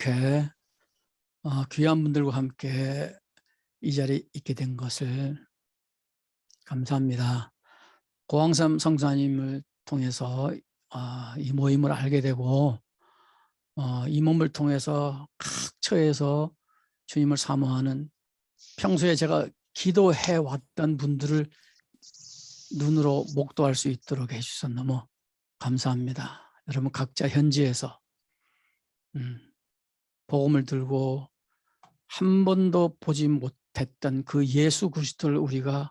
이렇게 귀한 분들과 함께 이 자리에 있게 된 것을 감사합니다. 고항삼 성사님을 통해서 이 모임을 알게 되고 이 몸을 통해서 각 처에서 주님을 사모하는, 평소에 제가 기도해 왔던 분들을 눈으로 목도할 수 있도록 해주셔서 너무 감사합니다. 여러분 각자 현지에서 복음을 들고 한 번도 보지 못했던 그 예수 그리스도를 우리가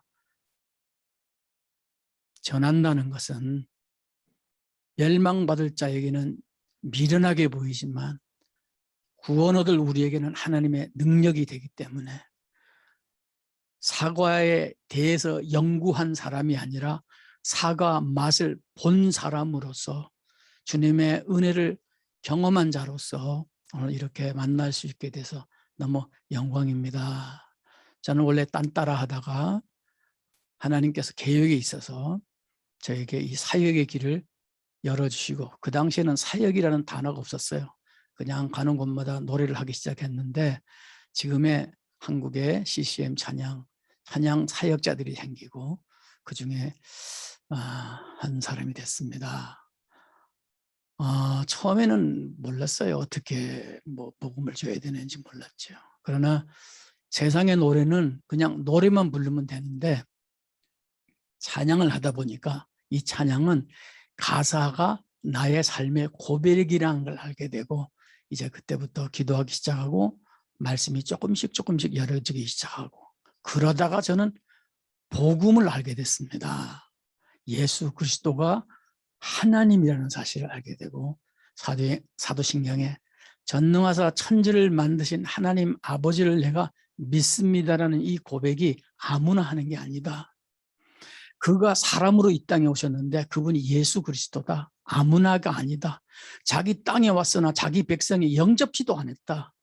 전한다는 것은 멸망받을 자에게는 미련하게 보이지만 구원 얻을 우리에게는 하나님의 능력이 되기 때문에, 사과에 대해서 연구한 사람이 아니라 사과 맛을 본 사람으로서 주님의 은혜를 경험한 자로서 오늘 이렇게 만날 수 있게 돼서 너무 영광입니다. 저는 원래 딴따라 하다가 하나님께서 계획이 있어서 저에게 이 사역의 길을 열어주시고, 그 당시에는 사역이라는 단어가 없었어요. 그냥 가는 곳마다 노래를 하기 시작했는데 지금의 한국의 CCM 찬양 사역자들이 생기고 그중에 한 사람이 됐습니다. 처음에는 몰랐어요. 어떻게 복음을 줘야 되는지 몰랐죠. 그러나 세상의 노래는 그냥 노래만 부르면 되는데 찬양을 하다 보니까 이 찬양은 가사가 나의 삶의 고백이라는 걸 알게 되고, 이제 그때부터 기도하기 시작하고 말씀이 조금씩 열어지기 시작하고, 그러다가 저는 복음을 알게 됐습니다. 예수 그리스도가 하나님이라는 사실을 알게 되고, 사도신경에 전능하사 천지를 만드신 하나님 아버지를 내가 믿습니다라는 이 고백이 아무나 하는 게 아니다. 그가 사람으로 이 땅에 오셨는데 그분이 예수 그리스도다. 아무나가 아니다. 자기 땅에 왔으나 자기 백성이 영접지도 않았다.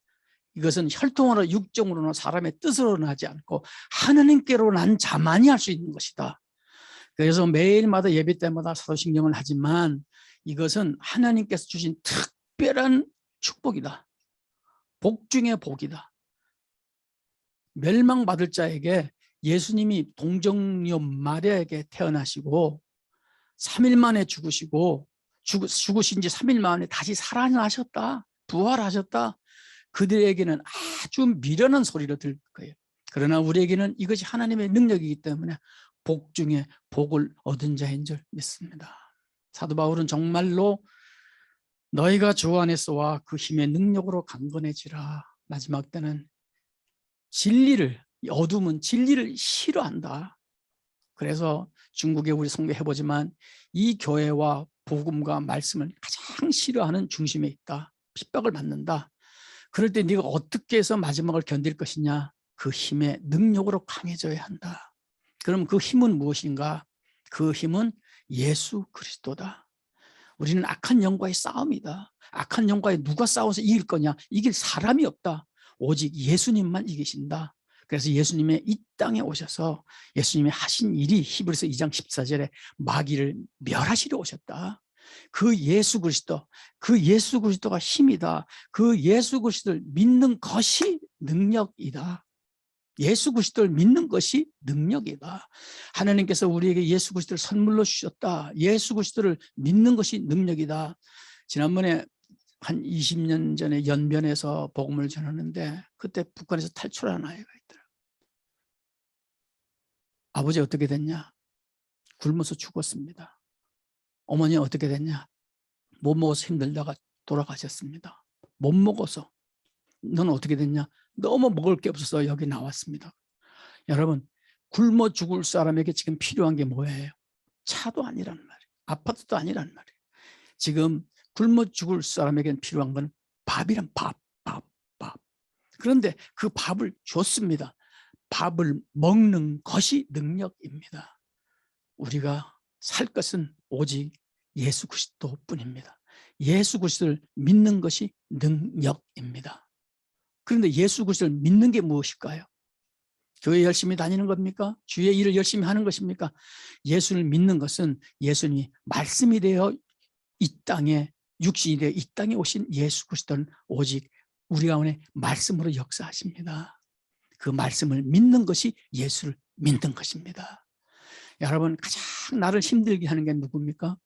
이것은 혈통으로 육정으로나 사람의 뜻으로 나지 않고 하나님께로 난 자만이 할 수 있는 것이다. 그래서 매일마다 예배 때마다 사도신경을 하지만 이것은 하나님께서 주신 특별한 축복이다. 복 중에 복이다. 멸망받을 자에게 예수님이 동정녀 마리아에게 태어나시고 3일 만에 죽으시고 죽으신 지 3일 만에 다시 살아나셨다. 부활하셨다. 그들에게는 아주 미련한 소리로 들릴 거예요. 그러나 우리에게는 이것이 하나님의 능력이기 때문에 복 중에 복을 얻은 자인 줄 믿습니다. 사도 바울은 정말로 너희가 주 안에서와 그 힘의 능력으로 강건해지라. 마지막 때는 어둠은 진리를 싫어한다. 그래서 중국에 우리 선교해보지만 이 교회와 복음과 말씀을 가장 싫어하는 중심에 있다. 핍박을 받는다. 그럴 때 네가 어떻게 해서 마지막을 견딜 것이냐? 그 힘의 능력으로 강해져야 한다. 그럼 그 힘은 무엇인가? 그 힘은 예수 그리스도다. 우리는 악한 영과의 싸움이다. 악한 영과에 누가 싸워서 이길 거냐? 이길 사람이 없다. 오직 예수님만 이기신다. 그래서 예수님의 이 땅에 오셔서 예수님이 하신 일이 히브리서 2장 14절에 마귀를 멸하시려 오셨다. 그 예수 그리스도가 힘이다. 그 예수 그리스도를 믿는 것이 능력이다. 예수 그리스도를 믿는 것이 능력이다. 하나님께서 우리에게 예수 그리스도를 선물로 주셨다. 예수 그리스도를 믿는 것이 능력이다. 지난번에 한 20년 전에 연변에서 복음을 전하는데 그때 북한에서 탈출한 아이가 있더라고요. 아버지 어떻게 됐냐? 굶어서 죽었습니다. 어머니 어떻게 됐냐? 못 먹어서 힘들다가 돌아가셨습니다. 못 먹어서. 너는 어떻게 됐냐? 너무 먹을 게 없어서 여기 나왔습니다. 여러분, 굶어 죽을 사람에게 지금 필요한 게 뭐예요? 차도 아니란 말이에요. 아파트도 아니란 말이에요. 지금 굶어 죽을 사람에게는 필요한 건 밥이란 밥. 그런데 그 밥을 줬습니다. 밥을 먹는 것이 능력입니다. 우리가 살 것은 오직 예수 그리스도뿐입니다. 예수 그리스도를 믿는 것이 능력입니다. 그런데 예수 그리스도를 믿는 게 무엇일까요? 교회 열심히 다니는 겁니까? 주의 일을 열심히 하는 것입니까? 예수를 믿는 것은 예수님이 말씀이 되어 이 땅에 육신이 되어 이 땅에 오신 예수 그리스도는 오직 우리 가운데 말씀으로 역사하십니다. 그 말씀을 믿는 것이 예수를 믿는 것입니다. 여러분, 가장 나를 힘들게 하는 게 누굽니까?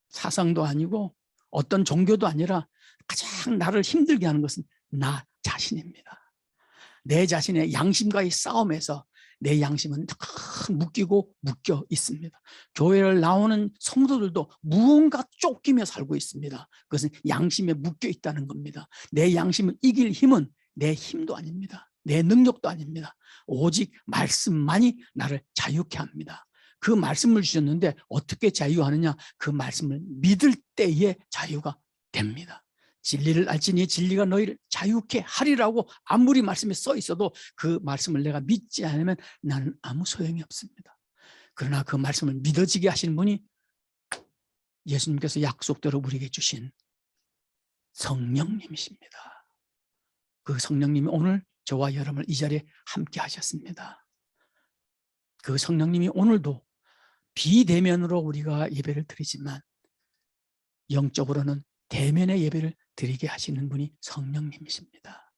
사상도 아니고 어떤 종교도 아니라 가장 나를 힘들게 하는 것은 나 자신입니다. 내 자신의 양심과의 싸움에서 내 양심은 묶이고 묶여 있습니다. 교회를 나오는 성도들도 무언가 쫓기며 살고 있습니다. 그것은 양심에 묶여 있다는 겁니다. 내 양심을 이길 힘은 내 힘도 아닙니다. 내 능력도 아닙니다. 오직 말씀만이 나를 자유케 합니다. 그 말씀을 주셨는데 어떻게 자유하느냐? 그 말씀을 믿을 때에 자유가 됩니다. 진리를 알지니 진리가 너희를 자유케 하리라고 아무리 말씀에 써 있어도 그 말씀을 내가 믿지 않으면 나는 아무 소용이 없습니다. 그러나 그 말씀을 믿어지게 하시는 분이 예수님께서 약속대로 우리에게 주신 성령님이십니다. 그 성령님이 오늘 저와 여러분을 이 자리에 함께 하셨습니다. 그 성령님이 오늘도 비대면으로 우리가 예배를 드리지만 영적으로는 대면의 예배를 드리게 하시는 분이 성령님이십니다.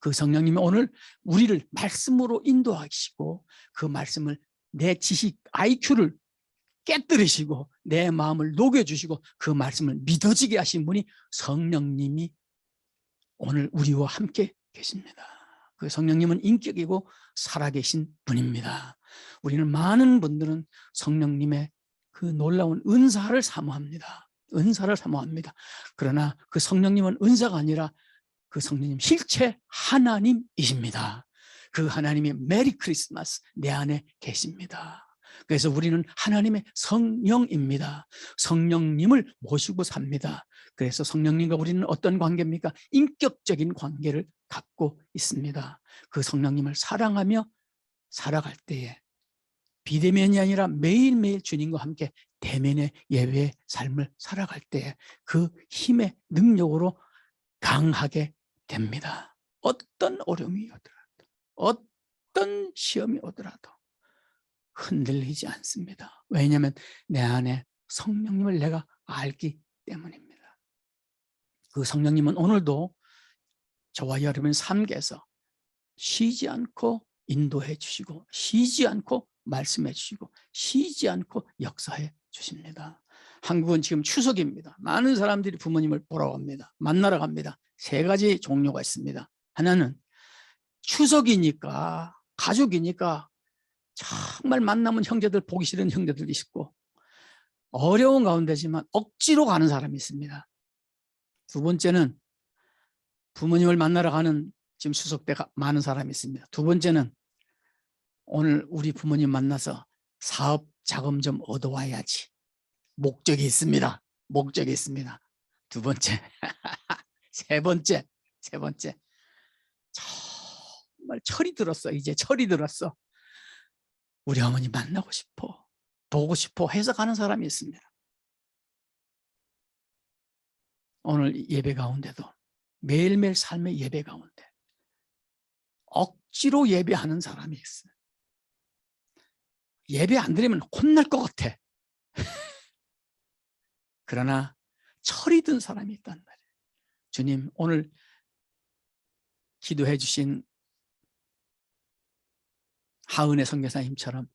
그 성령님이 오늘 우리를 말씀으로 인도하시고 그 말씀을 내 지식 IQ를 깨뜨리시고 내 마음을 녹여주시고 그 말씀을 믿어지게 하신 분이 성령님이 오늘 우리와 함께 계십니다. 그 성령님은 인격이고 살아계신 분입니다. 우리는 많은 분들은 성령님의 그 놀라운 은사를 사모합니다. 은사를 사모합니다. 그러나 그 성령님은 은사가 아니라 그 성령님 실체 하나님이십니다. 그 하나님이 메리 크리스마스 내 안에 계십니다. 그래서 우리는 하나님의 성령입니다. 성령님을 모시고 삽니다. 그래서 성령님과 우리는 어떤 관계입니까? 인격적인 관계를 갖고 있습니다. 그 성령님을 사랑하며 살아갈 때에 비대면이 아니라 매일매일 주님과 함께 대면의 예배의 삶을 살아갈 때 그 힘의 능력으로 강하게 됩니다. 어떤 어려움이 오더라도 어떤 시험이 오더라도 흔들리지 않습니다. 왜냐하면 내 안에 성령님을 내가 알기 때문입니다. 그 성령님은 오늘도 저와 여러분 삶에서 쉬지 않고 인도해 주시고 쉬지 않고 말씀해 주시고 쉬지 않고 역사해 주십니다. 한국은 지금 추석입니다. 많은 사람들이 부모님을 보러 갑니다. 만나러 갑니다. 세 가지 종류가 있습니다. 하나는 추석이니까 가족이니까 정말 만나면 형제들 보기 싫은 형제들도 있고 어려운 가운데지만 억지로 가는 사람이 있습니다. 두 번째는 부모님을 만나러 가는 지금 추석 때 많은 사람이 있습니다. 두 번째는 오늘 우리 부모님 만나서 사업 자금 좀 얻어와야지. 목적이 있습니다. 목적이 있습니다. 두 번째, 세 번째. 정말 철이 들었어. 이제 철이 들었어. 우리 어머니 만나고 싶어. 보고 싶어 해서 가는 사람이 있습니다. 오늘 예배 가운데도 매일매일 삶의 예배 가운데 억지로 예배하는 사람이 있어요. 예배 안 드리면 혼날 것 같아. 그러나 철이 든 사람이 있단 말이에요. 주님, 오늘 기도해 주신 하은혜 선교사님처럼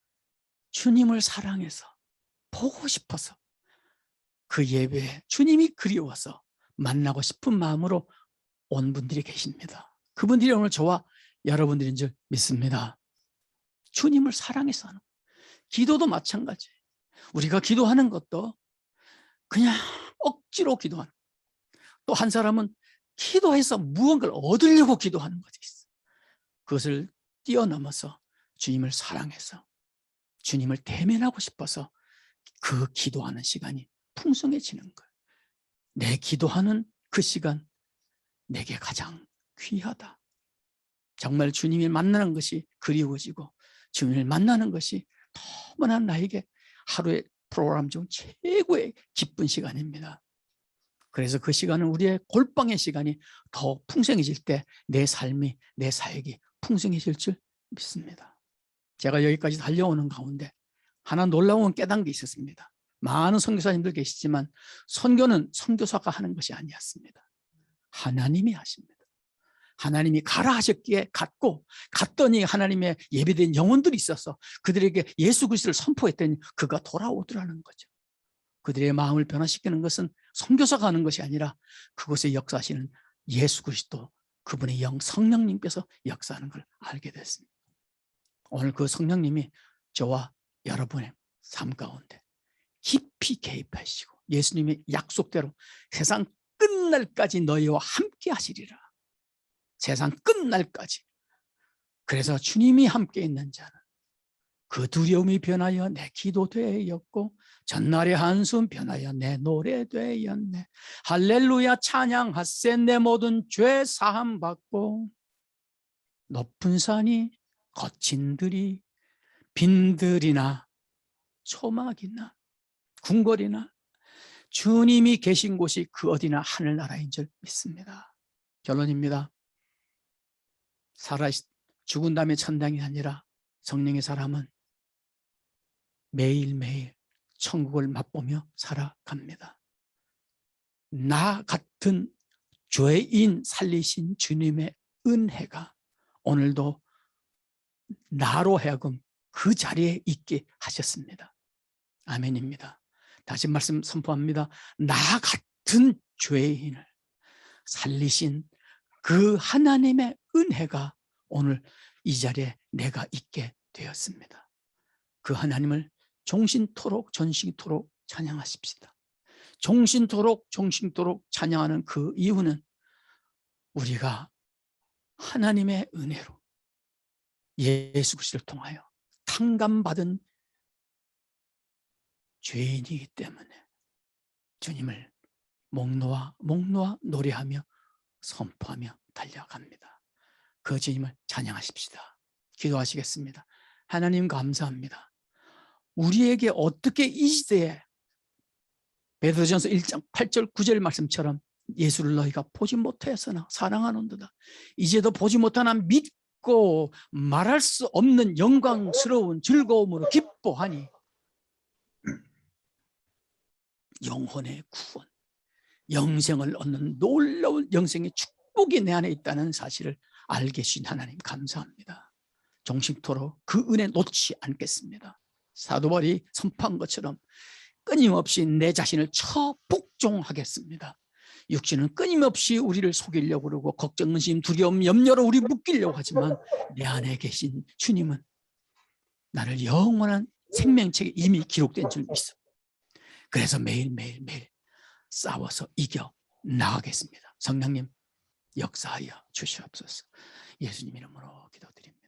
주님을 사랑해서 보고 싶어서 그 예배에 주님이 그리워서 만나고 싶은 마음으로 온 분들이 계십니다. 그분들이 오늘 저와 여러분들인 줄 믿습니다. 주님을 사랑해서 하는 기도도 마찬가지. 우리가 기도하는 것도 그냥 억지로 기도하는. 또 한 사람은 기도해서 무언가를 얻으려고 기도하는 것이 있어. 그것을 뛰어넘어서 주님을 사랑해서 주님을 대면하고 싶어서 그 기도하는 시간이 풍성해지는 거예요. 내 기도하는 그 시간 내게 가장 귀하다. 정말 주님을 만나는 것이 그리워지고 주님을 만나는 것이 너무나 나에게 하루의 프로그램 중 최고의 기쁜 시간입니다. 그래서 그 시간은 우리의 골방의 시간이 더 풍성해질 때 내 삶이, 내 사역이 풍성해질 줄 믿습니다. 제가 여기까지 달려오는 가운데 하나 놀라운 깨달은 게 있었습니다. 많은 선교사님들 계시지만 선교는 선교사가 하는 것이 아니었습니다. 하나님이 하십니다. 하나님이 가라 하셨기에 갔고, 갔더니 하나님의 예배된 영혼들이 있어서 그들에게 예수 그리스도를 선포했더니 그가 돌아오더라는 거죠. 그들의 마음을 변화시키는 것은 선교사가 하는 것이 아니라 그곳에 역사하시는 예수 그리스도, 그분의 영 성령님께서 역사하는 걸 알게 됐습니다. 오늘 그 성령님이 저와 여러분의 삶 가운데 깊이 개입하시고 예수님의 약속대로 세상 끝날까지 너희와 함께 하시리라. 세상 끝날까지. 그래서 주님이 함께 있는 자는 그 두려움이 변하여 내 기도 되었고 전날의 한숨 변하여 내 노래 되었네. 할렐루야 찬양하세. 내 모든 죄 사함 받고 높은 산이 거친 들이 빈들이나 초막이나 궁궐이나 주님이 계신 곳이 그 어디나 하늘나라인 줄 믿습니다. 결론입니다. 죽은 다음에 천당이 아니라 성령의 사람은 매일매일 천국을 맛보며 살아갑니다. 나 같은 죄인 살리신 주님의 은혜가 오늘도 나로 하여금 그 자리에 있게 하셨습니다. 아멘입니다. 다시 말씀 선포합니다. 나 같은 죄인을 살리신 그 하나님의 은혜가 오늘 이 자리에 내가 있게 되었습니다. 그 하나님을 종신토록 전신토록 찬양하십시다. 종신토록 찬양하는 그 이유는 우리가 하나님의 은혜로 예수 그리스도를 통하여 탕감받은 죄인이기 때문에 주님을 목 놓아 노래하며 선포하며 달려갑니다. 그 주님을 찬양하십시다. 기도하시겠습니다. 하나님 감사합니다. 우리에게 어떻게 이 시대에 베드로전서 1장 8절 9절 말씀처럼 예수를 너희가 보지 못하였으나 사랑하는도다. 이제도 보지 못하나 믿고 말할 수 없는 영광스러운 즐거움으로 기뻐하니 영혼의 구원, 영생을 얻는 놀라운 영생의 축복이 내 안에 있다는 사실을 알게 계신 하나님 감사합니다. 종식토록 그 은혜 놓지 않겠습니다. 사도 바울이 선포한 것처럼 끊임없이 내 자신을 처복종하겠습니다. 육신은 끊임없이 우리를 속이려고 그러고 걱정, 근심, 두려움, 염려로 우리 묶이려고 하지만 내 안에 계신 주님은 나를 영원한 생명책에 이미 기록된 줄 믿습니다. 그래서 매일 싸워서 이겨 나가겠습니다. 성령님 역사하여 주시옵소서. 예수님 이름으로 기도드립니다.